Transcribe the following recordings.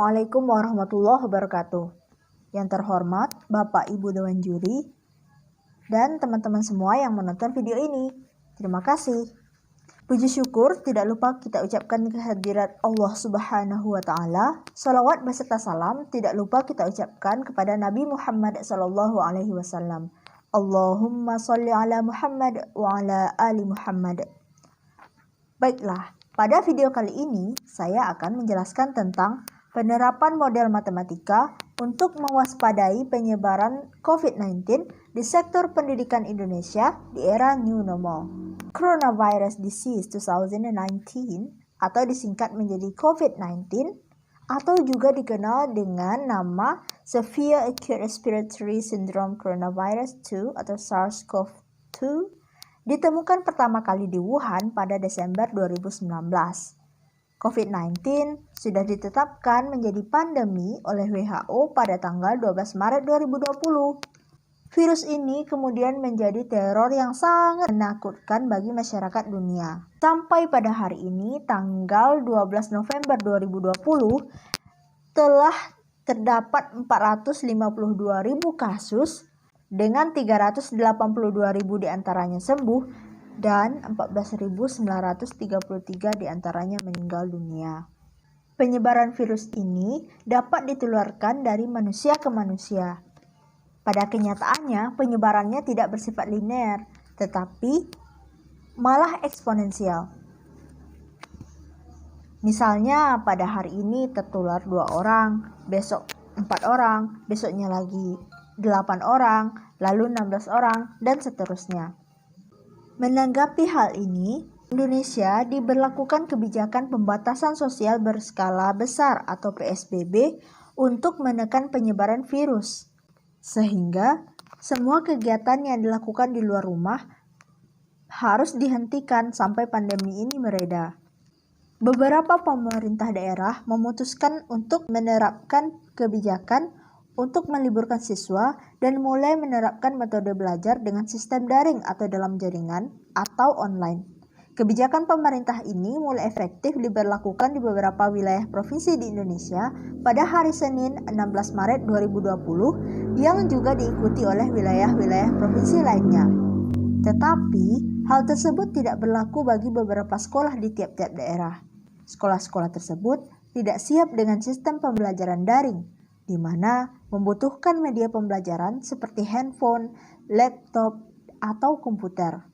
Assalamualaikum warahmatullahi wabarakatuh. Yang terhormat Bapak Ibu Dewan Juri dan teman-teman semua yang menonton video ini. Terima kasih. Puji syukur tidak lupa kita ucapkan kehadirat Allah Subhanahu wa taala. Salawat beserta salam tidak lupa kita ucapkan kepada Nabi Muhammad sallallahu alaihi wasallam. Allahumma shalli ala Muhammad wa ala ali Muhammad. Baiklah, pada video kali ini saya akan menjelaskan tentang penerapan model matematika untuk mewaspadai penyebaran COVID-19 di sektor pendidikan Indonesia di era new normal. Coronavirus Disease 2019 atau disingkat menjadi COVID-19 atau juga dikenal dengan nama Severe Acute Respiratory Syndrome Coronavirus 2 atau SARS-CoV-2 ditemukan pertama kali di Wuhan pada Desember 2019. COVID-19 sudah ditetapkan menjadi pandemi oleh WHO pada tanggal 12 Maret 2020. Virus ini kemudian menjadi teror yang sangat menakutkan bagi masyarakat dunia. Sampai pada hari ini, tanggal 12 November 2020, telah terdapat 452.000 kasus dengan 382.000 diantaranya sembuh dan 14.933 diantaranya meninggal dunia. Penyebaran virus ini dapat ditularkan dari manusia ke manusia. Pada kenyataannya, penyebarannya tidak bersifat linear, tetapi malah eksponensial. Misalnya, pada hari ini tertular 2 orang, besok 4 orang, besoknya lagi 8 orang, lalu 16 orang, dan seterusnya. Menanggapi hal ini, Indonesia diberlakukan kebijakan pembatasan sosial berskala besar atau PSBB untuk menekan penyebaran virus. Sehingga semua kegiatan yang dilakukan di luar rumah harus dihentikan sampai pandemi ini mereda. Beberapa pemerintah daerah memutuskan untuk menerapkan kebijakan untuk meliburkan siswa dan mulai menerapkan metode belajar dengan sistem daring atau dalam jaringan atau online. Kebijakan pemerintah ini mulai efektif diberlakukan di beberapa wilayah provinsi di Indonesia pada hari Senin 16 Maret 2020 yang juga diikuti oleh wilayah-wilayah provinsi lainnya. Tetapi, hal tersebut tidak berlaku bagi beberapa sekolah di tiap-tiap daerah. Sekolah-sekolah tersebut tidak siap dengan sistem pembelajaran daring, di mana membutuhkan media pembelajaran seperti handphone, laptop, atau komputer.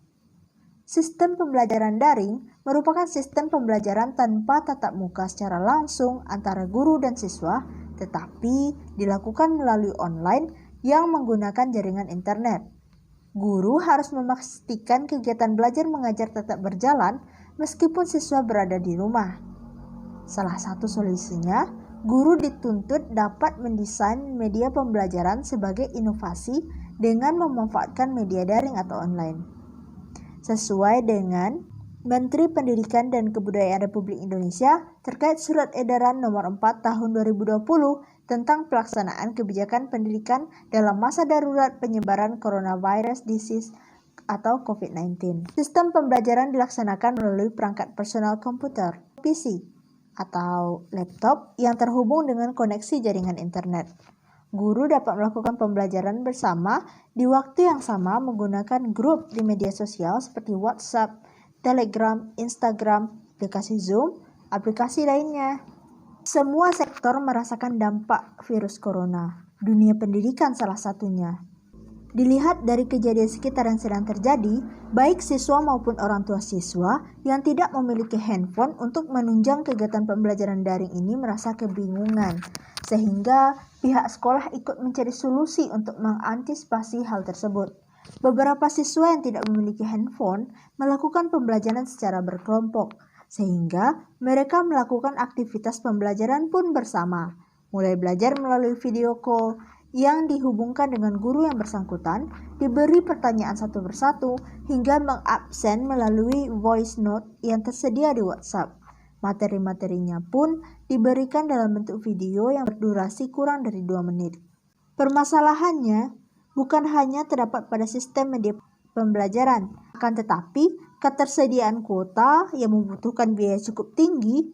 Sistem pembelajaran daring merupakan sistem pembelajaran tanpa tatap muka secara langsung antara guru dan siswa, tetapi dilakukan melalui online yang menggunakan jaringan internet. Guru harus memastikan kegiatan belajar mengajar tetap berjalan meskipun siswa berada di rumah. Salah satu solusinya, guru dituntut dapat mendesain media pembelajaran sebagai inovasi dengan memanfaatkan media daring atau online. Sesuai dengan Menteri Pendidikan dan Kebudayaan Republik Indonesia terkait Surat Edaran Nomor 4 Tahun 2020 tentang pelaksanaan kebijakan pendidikan dalam masa darurat penyebaran Coronavirus Disease atau COVID-19. Sistem pembelajaran dilaksanakan melalui perangkat personal komputer, PC, atau laptop yang terhubung dengan koneksi jaringan internet. Guru dapat melakukan pembelajaran bersama di waktu yang sama menggunakan grup di media sosial seperti WhatsApp, Telegram, Instagram, aplikasi Zoom, aplikasi lainnya. Semua sektor merasakan dampak virus corona. Dunia pendidikan salah satunya. Dilihat dari kejadian sekitar yang sedang terjadi, baik siswa maupun orang tua siswa yang tidak memiliki handphone untuk menunjang kegiatan pembelajaran daring ini merasa kebingungan, sehingga pihak sekolah ikut mencari solusi untuk mengantisipasi hal tersebut. Beberapa siswa yang tidak memiliki handphone melakukan pembelajaran secara berkelompok, sehingga mereka melakukan aktivitas pembelajaran pun bersama, mulai belajar melalui video call, yang dihubungkan dengan guru yang bersangkutan, diberi pertanyaan satu persatu hingga mengabsen melalui voice note yang tersedia di WhatsApp. Materi-materinya pun diberikan dalam bentuk video yang berdurasi kurang dari 2 menit. Permasalahannya bukan hanya terdapat pada sistem media pembelajaran, akan tetapi ketersediaan kuota yang membutuhkan biaya cukup tinggi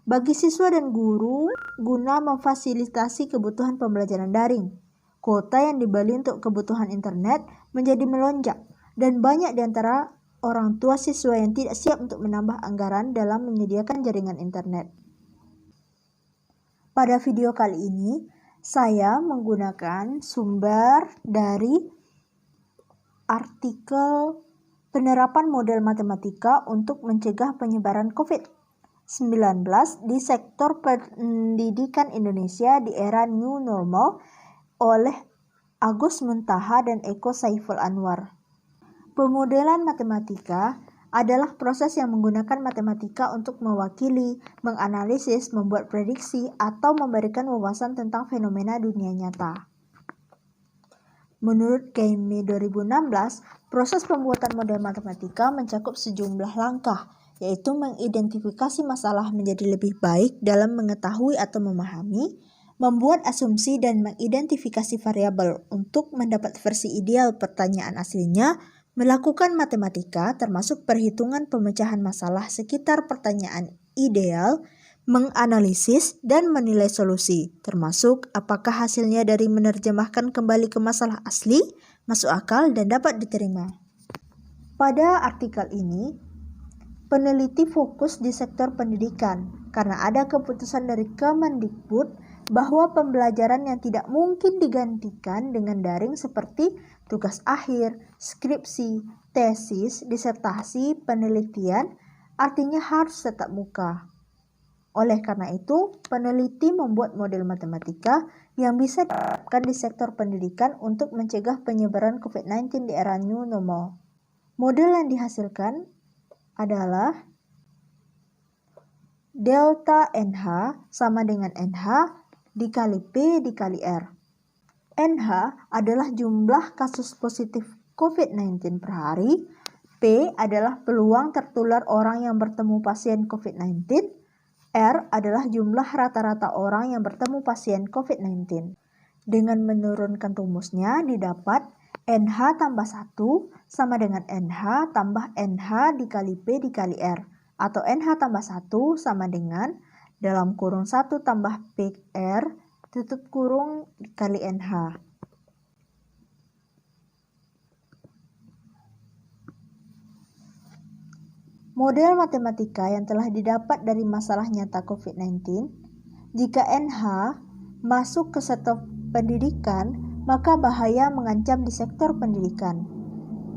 bagi siswa dan guru guna memfasilitasi kebutuhan pembelajaran daring. Kuota yang dibeli untuk kebutuhan internet menjadi melonjak dan banyak di antara orang tua siswa yang tidak siap untuk menambah anggaran dalam menyediakan jaringan internet. Pada video kali ini, saya menggunakan sumber dari artikel penerapan model matematika untuk mencegah penyebaran COVID-19 di sektor pendidikan Indonesia di era New Normal oleh Agus Muntaha dan Eko Saiful Anwar. Pemodelan matematika adalah proses yang menggunakan matematika untuk mewakili, menganalisis, membuat prediksi, atau memberikan wawasan tentang fenomena dunia nyata. Menurut Gaime 2016, proses pembuatan model matematika mencakup sejumlah langkah, yaitu mengidentifikasi masalah menjadi lebih baik dalam mengetahui atau memahami, membuat asumsi dan mengidentifikasi variabel untuk mendapat versi ideal pertanyaan aslinya, melakukan matematika termasuk perhitungan pemecahan masalah sekitar pertanyaan ideal, menganalisis dan menilai solusi, termasuk apakah hasilnya dari menerjemahkan kembali ke masalah asli, masuk akal dan dapat diterima. Pada artikel ini, peneliti fokus di sektor pendidikan karena ada keputusan dari Kemendikbud bahwa pembelajaran yang tidak mungkin digantikan dengan daring seperti tugas akhir, skripsi, tesis, disertasi, penelitian, artinya harus tatap muka. Oleh karena itu, peneliti membuat model matematika yang bisa diterapkan di sektor pendidikan untuk mencegah penyebaran COVID-19 di era New Normal. Model yang dihasilkan adalah delta NH sama dengan NH dikali P dikali R. NH adalah jumlah kasus positif COVID-19 per hari. P adalah peluang tertular orang yang bertemu pasien COVID-19. R adalah jumlah rata-rata orang yang bertemu pasien COVID-19. Dengan menurunkan rumusnya didapat NH tambah 1 sama dengan NH tambah NH dikali P dikali R. Atau NH tambah 1 sama dengan dalam kurung 1 tambah PR tutup kurung dikali NH. Model matematika yang telah didapat dari masalah nyata COVID-19, jika NH masuk ke sektor pendidikan, maka bahaya mengancam di sektor pendidikan.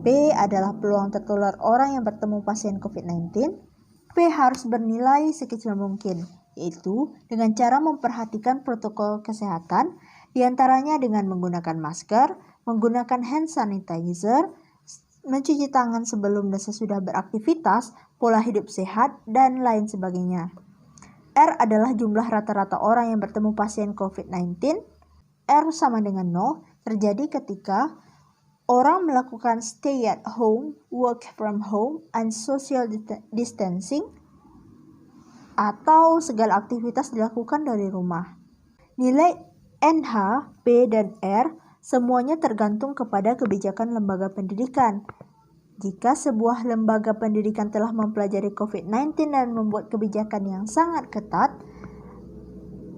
P adalah peluang tertular orang yang bertemu pasien COVID-19. P harus bernilai sekecil mungkin, yaitu dengan cara memperhatikan protokol kesehatan, diantaranya dengan menggunakan masker, menggunakan hand sanitizer, mencuci tangan sebelum dan sesudah beraktivitas, pola hidup sehat, dan lain sebagainya. R adalah jumlah rata-rata orang yang bertemu pasien COVID-19. R sama dengan 0 terjadi ketika orang melakukan stay at home, work from home, and social distancing, atau segala aktivitas dilakukan dari rumah. Nilai NH, P, dan R semuanya tergantung kepada kebijakan lembaga pendidikan. Jika sebuah lembaga pendidikan telah mempelajari COVID-19 dan membuat kebijakan yang sangat ketat,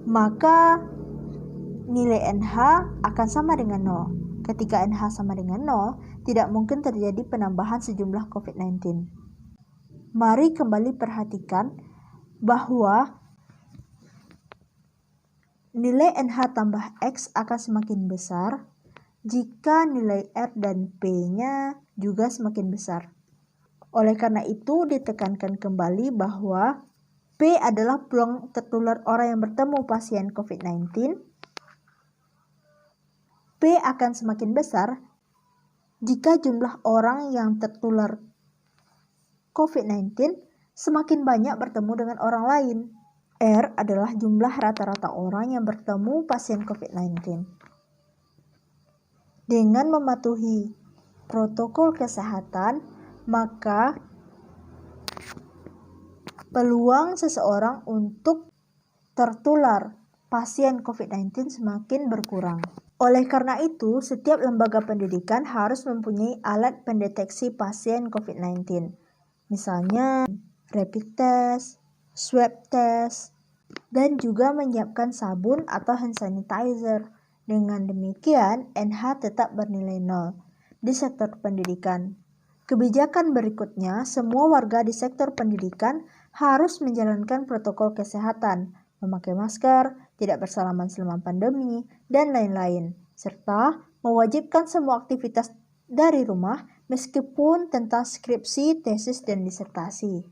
maka nilai NH akan sama dengan 0. Ketika NH sama dengan 0, tidak mungkin terjadi penambahan sejumlah COVID-19. Mari kembali perhatikan bahwa nilai NH tambah X akan semakin besar jika nilai R dan P-nya juga semakin besar. Oleh karena itu, ditekankan kembali bahwa P adalah peluang tertular orang yang bertemu pasien COVID-19. P akan semakin besar jika jumlah orang yang tertular COVID-19 semakin banyak bertemu dengan orang lain. R adalah jumlah rata-rata orang yang bertemu pasien COVID-19. Dengan mematuhi protokol kesehatan, maka peluang seseorang untuk tertular pasien COVID-19 semakin berkurang. Oleh karena itu, setiap lembaga pendidikan harus mempunyai alat pendeteksi pasien COVID-19. Misalnya, rapid test, swab test, dan juga menyiapkan sabun atau hand sanitizer. Dengan demikian, NH tetap bernilai 0 di sektor pendidikan. Kebijakan berikutnya, semua warga di sektor pendidikan harus menjalankan protokol kesehatan, memakai masker, tidak bersalaman selama pandemi, dan lain-lain, serta mewajibkan semua aktivitas dari rumah meskipun tentang skripsi, tesis, dan disertasi.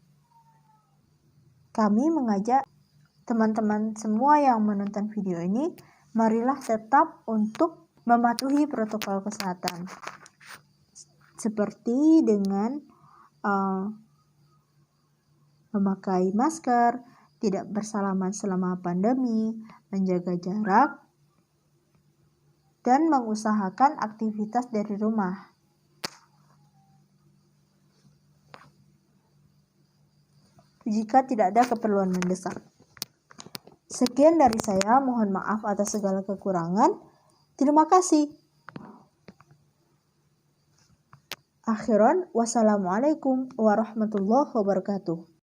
Kami mengajak teman-teman semua yang menonton video ini, marilah tetap untuk mematuhi protokol kesehatan. Seperti dengan memakai masker, tidak bersalaman selama pandemi, menjaga jarak, dan mengusahakan aktivitas dari rumah. Jika tidak ada keperluan mendesak. Sekian dari saya, mohon maaf atas segala kekurangan. Terima kasih. Akhiran, wassalamualaikum warahmatullahi wabarakatuh.